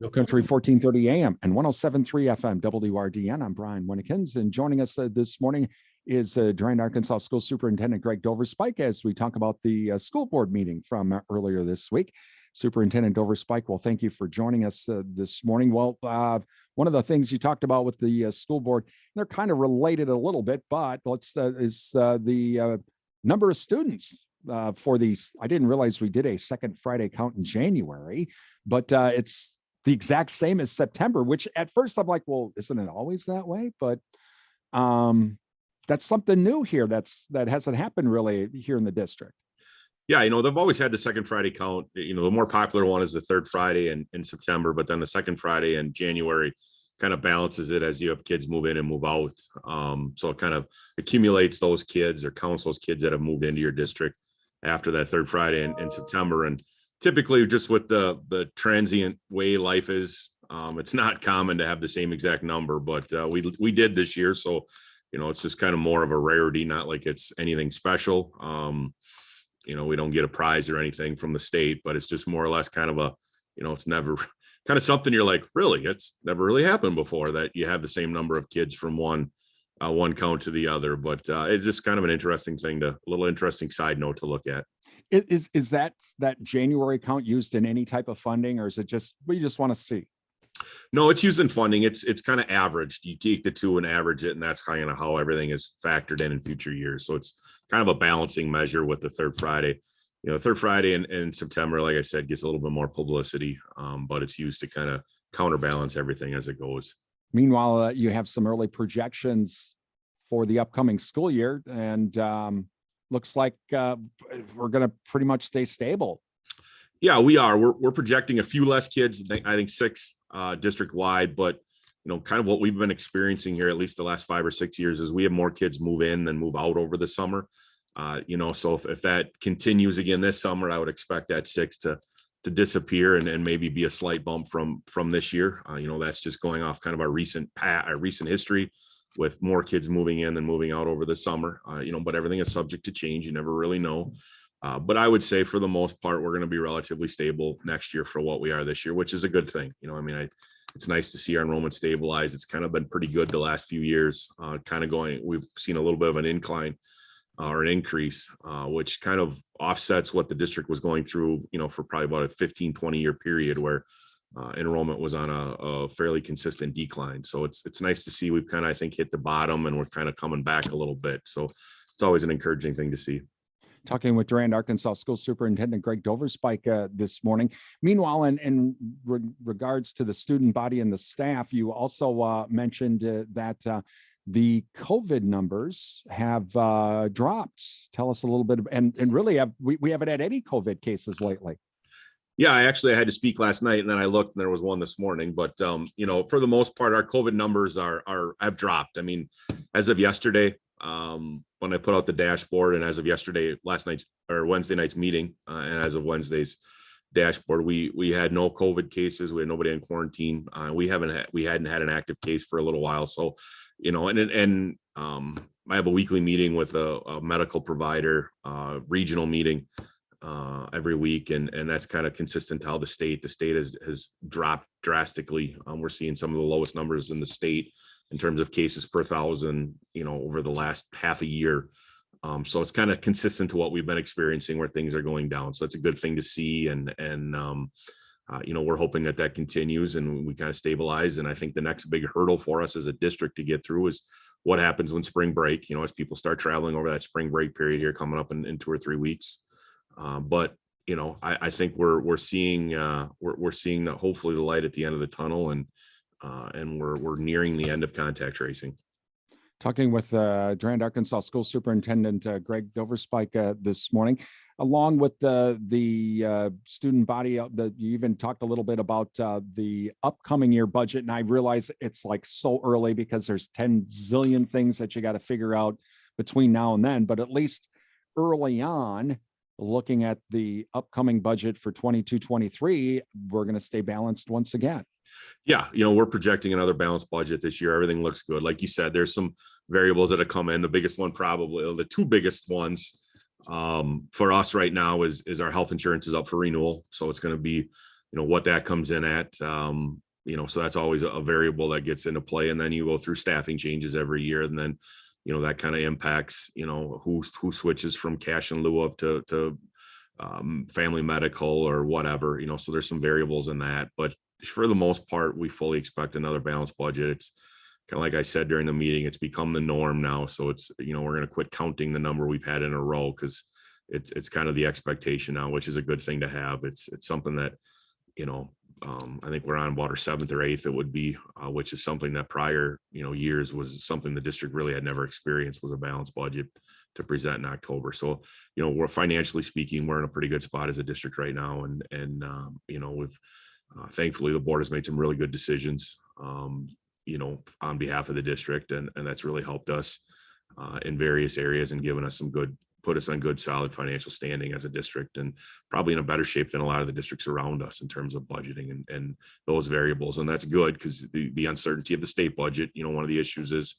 Real Country 1430 AM and 1073 FM WRDN. I'm Brian Winnikins, and joining us this morning is Durand-Arkansaw School Superintendent Greg Doverspike as we talk about the school board meeting from earlier this week. Superintendent Doverspike, well, thank you for joining us this morning. Well, one of the things you talked about with the school board, they're kind of related a little bit, but is the number of students for these. I didn't realize we did a second Friday count in January, but it's the exact same as September, which at first I'm like, well, isn't it always that way? But that's something new here. That hasn't happened really here in the district. Yeah, they've always had the second Friday count. The more popular one is the third Friday in September, but then the second Friday in January kind of balances it as you have kids move in and move out. So it kind of accumulates those kids or counts those kids that have moved into your district after that third Friday in September. And typically just with the transient way life is, it's not common to have the same exact number, but we did this year. So, it's just kind of more of a rarity, not like it's anything special. We don't get a prize or anything from the state, but it's just more or less kind of a, it's never kind of something you're like, really, it's never really happened before that you have the same number of kids from one count to the other. But it's just kind of an interesting thing a little interesting side note to look at. Is that January count used in any type of funding, or is it just we just want to see? No, it's used in funding. It's kind of averaged. You take the two and average it, and that's kind of how everything is factored in future years. So it's kind of a balancing measure with the third Friday. Third Friday in September, like I said, gets a little bit more publicity, but it's used to kind of counterbalance everything as it goes. Meanwhile, you have some early projections for the upcoming school year, and looks like we're going to pretty much stay stable. Yeah, we are. We're projecting a few less kids. I think 6 district wide, but kind of what we've been experiencing here, at least the last 5 or 6 years, is we have more kids move in than move out over the summer. So if that continues again this summer, I would expect that 6 to disappear and maybe be a slight bump from this year. That's just going off kind of our recent history with more kids moving in than moving out over the summer. But everything is subject to change. You never really know. But I would say for the most part, we're going to be relatively stable next year for what we are this year, which is a good thing. It's nice to see our enrollment stabilize. It's kind of been pretty good the last few years, we've seen a little bit of an incline or an increase, which kind of offsets what the district was going through, for probably about a 15-20 year period where enrollment was on a fairly consistent decline. So it's nice to see we've kind of, I think, hit the bottom and we're kind of coming back a little bit. So it's always an encouraging thing to see. Talking with Durand-Arkansaw School Superintendent Greg Doverspike this morning. Meanwhile, in regards to the student body and the staff, you also mentioned that the COVID numbers have dropped. Tell us a little bit, and really we haven't had any COVID cases lately. Yeah, I had to speak last night, and then I looked, and there was one this morning. But for the most part, our COVID numbers have dropped. I mean, as of yesterday, when I put out the dashboard, and as of yesterday, Wednesday night's meeting, and as of Wednesday's dashboard, we had no COVID cases. We had nobody in quarantine. We hadn't had an active case for a little while. So, and I have a weekly meeting with a medical provider, regional meeting every week, and that's kind of consistent to how the state has dropped drastically. We're seeing some of the lowest numbers in the state in terms of cases per thousand, over the last half a year. So it's kind of consistent to what we've been experiencing where things are going down. So it's a good thing to see. And we're hoping that continues and we kind of stabilize. And I think the next big hurdle for us as a district to get through is what happens when spring break, as people start traveling over that spring break period here coming up in 2 or 3 weeks. But I think we're seeing that hopefully the light at the end of the tunnel, and we're nearing the end of contact tracing. Talking with Durand-Arkansaw School Superintendent Greg Doverspike this morning, along with the student body. You even talked a little bit about the upcoming year budget, and I realize it's like so early because there's 10 zillion things that you got to figure out between now and then. But at least early on, looking at the upcoming budget for 22-23, we're going to stay balanced once again. Yeah, we're projecting another balanced budget this year. Everything looks good. Like you said, there's some variables that have come in. The biggest one, probably the 2 biggest ones for us right now is our health insurance is up for renewal. So it's going to be what that comes in at. So that's always a variable that gets into play. And then you go through staffing changes every year. And then, that kind of impacts, who switches from cash in lieu of to family medical or whatever, so there's some variables in that. But for the most part, we fully expect another balanced budget. It's kind of like I said during the meeting, it's become the norm now. So it's, we're going to quit counting the number we've had in a row, because it's kind of the expectation now, which is a good thing to have. It's something that, I think we're on about our 7th or 8th, it would be, which is something that prior, years was something the district really had never experienced, was a balanced budget to present in October. So, we're financially speaking, we're in a pretty good spot as a district right now. And we've, thankfully the board has made some really good decisions, on behalf of the district. And that's really helped us in various areas and given us put us on good, solid financial standing as a district, and probably in a better shape than a lot of the districts around us in terms of budgeting and those variables. And that's good, because the uncertainty of the state budget, one of the issues is,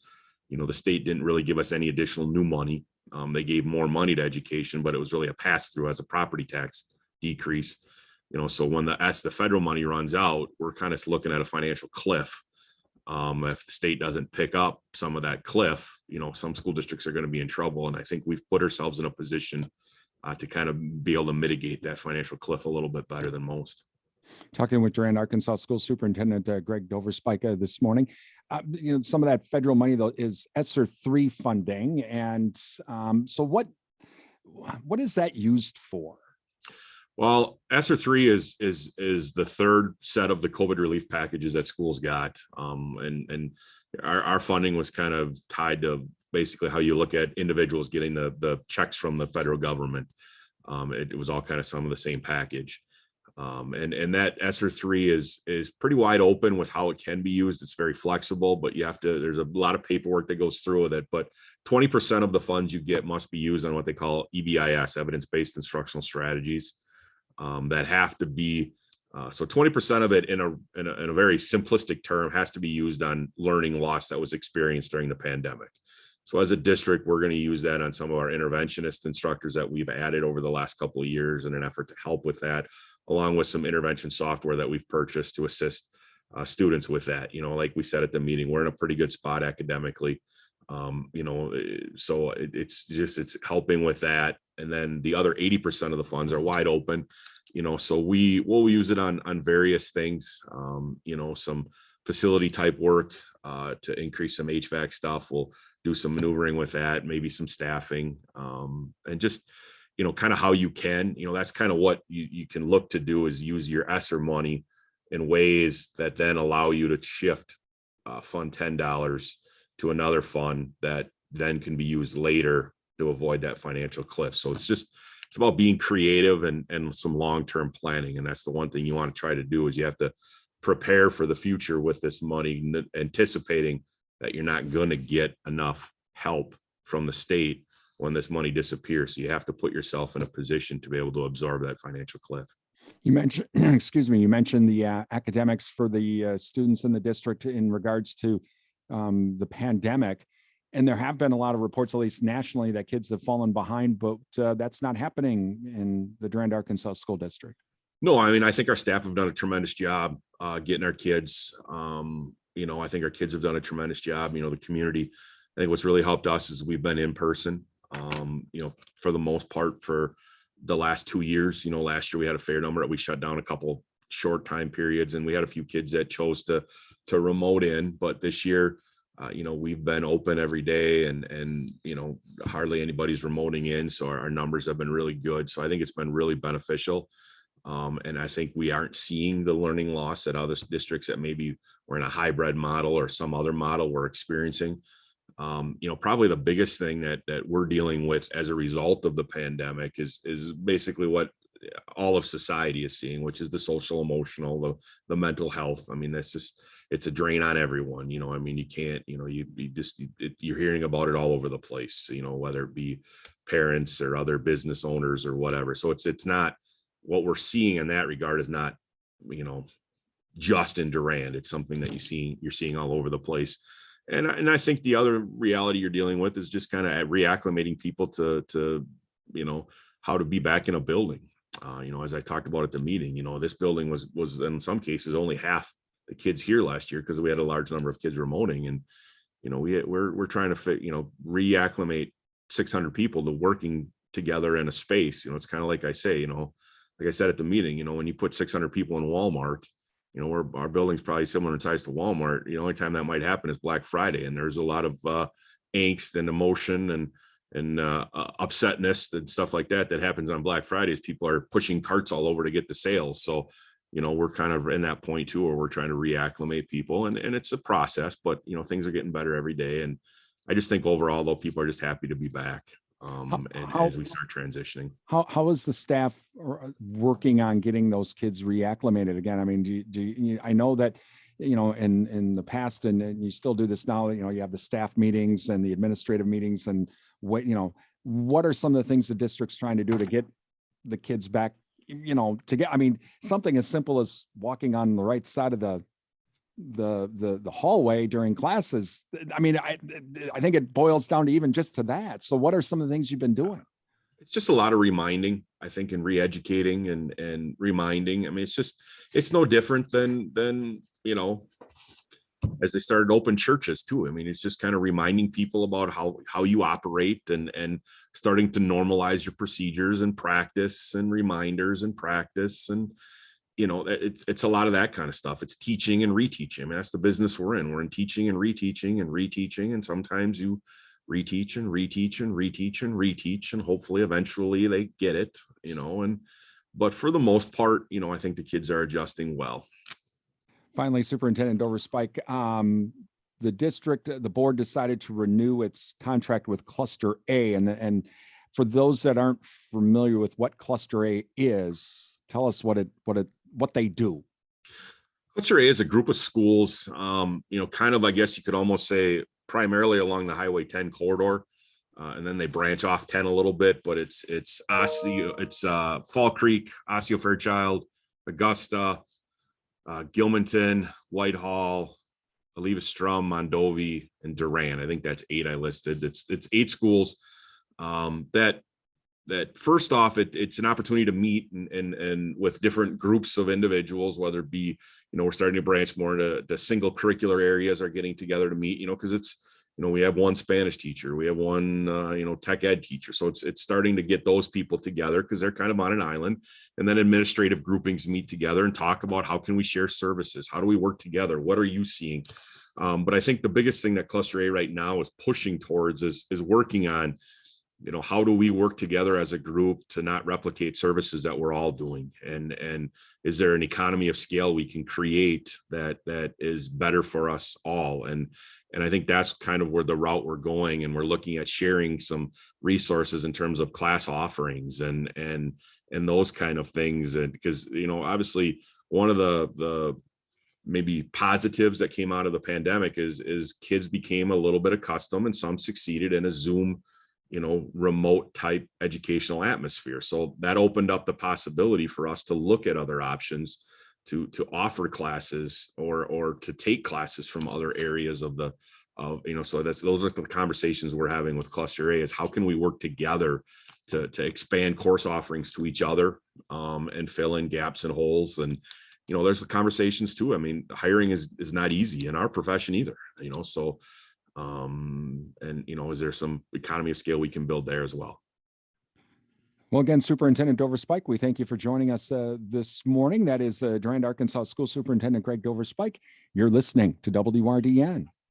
the state didn't really give us any additional new money. They gave more money to education, but it was really a pass through as a property tax decrease. So when the federal money runs out, we're kind of looking at a financial cliff. If the state doesn't pick up some of that cliff, some school districts are going to be in trouble. And I think we've put ourselves in a position to kind of be able to mitigate that financial cliff a little bit better than most. Talking with Durand-Arkansaw School Superintendent Greg Doverspike this morning. Some of that federal money, though, is ESSER 3 funding. And so what is that used for? Well, ESSER 3 is the third set of the COVID relief packages that schools got. And our funding was kind of tied to basically how you look at individuals getting the checks from the federal government. It was all kind of some of the same package. And that ESSER 3 is pretty wide open with how it can be used. It's very flexible, but there's a lot of paperwork that goes through with it. But 20% of the funds you get must be used on what they call EBIS, evidence-based instructional strategies. That have to be, so 20% of it in a very simplistic term has to be used on learning loss that was experienced during the pandemic. So as a district, we're going to use that on some of our interventionist instructors that we've added over the last couple of years in an effort to help with that, along with some intervention software that we've purchased to assist students with that. Like we said at the meeting, we're in a pretty good spot academically. So it's helping with that. And then the other 80% of the funds are wide open, so we'll use it on various things, some facility type work to increase some HVAC stuff. We'll do some maneuvering with that, maybe some staffing, and just, kind of how you can, that's kind of what you can look to do, is use your ESSER money in ways that then allow you to shift fund $10 to another fund that then can be used later to avoid that financial cliff. So it's about being creative and some long-term planning. And that's the one thing you want to try to do, is you have to prepare for the future with this money, anticipating that you're not going to get enough help from the state when this money disappears. So you have to put yourself in a position to be able to absorb that financial cliff. You mentioned, you mentioned the academics for the students in the district in regards to the pandemic. And there have been a lot of reports, at least nationally, that kids have fallen behind, but that's not happening in the Durand-Arkansaw School District. No, I mean, I think our staff have done a tremendous job getting our kids. I think our kids have done a tremendous job. The community, I think what's really helped us is we've been in person, for the most part for the last 2 years. Last year we had a fair number that we shut down a couple short time periods, and we had a few kids that chose to remote in. But this year, we've been open every day, and hardly anybody's remoting in. So our numbers have been really good. So I think it's been really beneficial. And I think we aren't seeing the learning loss that other districts that maybe were in a hybrid model or some other model we're experiencing. Probably the biggest thing that we're dealing with as a result of the pandemic is basically what all of society is seeing, which is the social, emotional, the mental health. I mean, it's a drain on everyone. I mean, you can't, you're hearing about it all over the place, whether it be parents or other business owners or whatever. So it's not, what we're seeing in that regard is not, just in Durand. It's something that you're seeing all over the place. And I think the other reality you're dealing with is just kind of reacclimating people to how to be back in a building. As I talked about at the meeting, this building was in some cases only half the kids here last year because we had a large number of kids remoting, and we're trying to fit, reacclimate 600 people to working together in a space. It's kind of like I say, like I said at the meeting, when you put 600 people in Walmart, our building's probably similar in size to Walmart. The only time that might happen is Black Friday, and there's a lot of angst and emotion and upsetness and stuff like that happens on Black Fridays. People are pushing carts all over to get the sales. So, we're kind of in that point too, where we're trying to reacclimate people, and it's a process, but things are getting better every day. And I just think overall, though, people are just happy to be back. As we start transitioning. How is the staff working on getting those kids reacclimated again? I mean, I know that, in the past, and you still do this now, you have the staff meetings and the administrative meetings, and what are some of the things the district's trying to do to get the kids back, something as simple as walking on the right side of the hallway during classes. I think it boils down to even just to that. So what are some of the things you've been doing? It's just a lot of reminding, I think, and re-educating and reminding. It's no different than as they started open churches too. It's just kind of reminding people about how you operate and starting to normalize your procedures and practice and reminders and practice. And it's a lot of that kind of stuff. It's teaching and reteaching. That's the business we're in. We're in teaching and reteaching and reteaching. And sometimes you reteach and reteach and reteach and reteach, and hopefully eventually they get it, but for the most part, I think the kids are adjusting well. Finally, Superintendent Doverspike, the board decided to renew its contract with Cluster A. And for those that aren't familiar with what Cluster A is, tell us what they do. Cluster A is a group of schools, kind of, I guess you could almost say, primarily along the Highway 10 corridor. And then they branch off 10 a little bit, but it's Fall Creek, Osseo Fairchild, Augusta, Gilmanton, Whitehall, Oliva-Strum, Mondovi, and Durand. I think that's 8 I listed. It's 8 schools that first off, it's an opportunity to meet and with different groups of individuals, whether it be, we're starting to branch more into the single curricular areas are getting together to meet, because it's, we have one Spanish teacher, we have one, tech ed teacher. So it's starting to get those people together because they're kind of on an island, and then administrative groupings meet together and talk about how can we share services? How do we work together? What are you seeing? But I think the biggest thing that Cluster A right now is pushing towards is working on, how do we work together as a group to not replicate services that we're all doing? And is there an economy of scale we can create that is better for us all? And I think that's kind of where the route we're going. And we're looking at sharing some resources in terms of class offerings and those kind of things. And because, obviously one of the maybe positives that came out of the pandemic is kids became a little bit accustomed, and some succeeded in a Zoom, remote type educational atmosphere. So that opened up the possibility for us to look at other options to offer classes or to take classes from other areas of so those are the conversations we're having with Cluster A, is how can we work together to expand course offerings to each other, and fill in gaps and holes. And there's the conversations too. Hiring is not easy in our profession either, so is there some economy of scale we can build there as well? Well, again, Superintendent Doverspike, we thank you for joining us this morning. That is Durand-Arkansaw School Superintendent Greg Doverspike. You're listening to WRDN.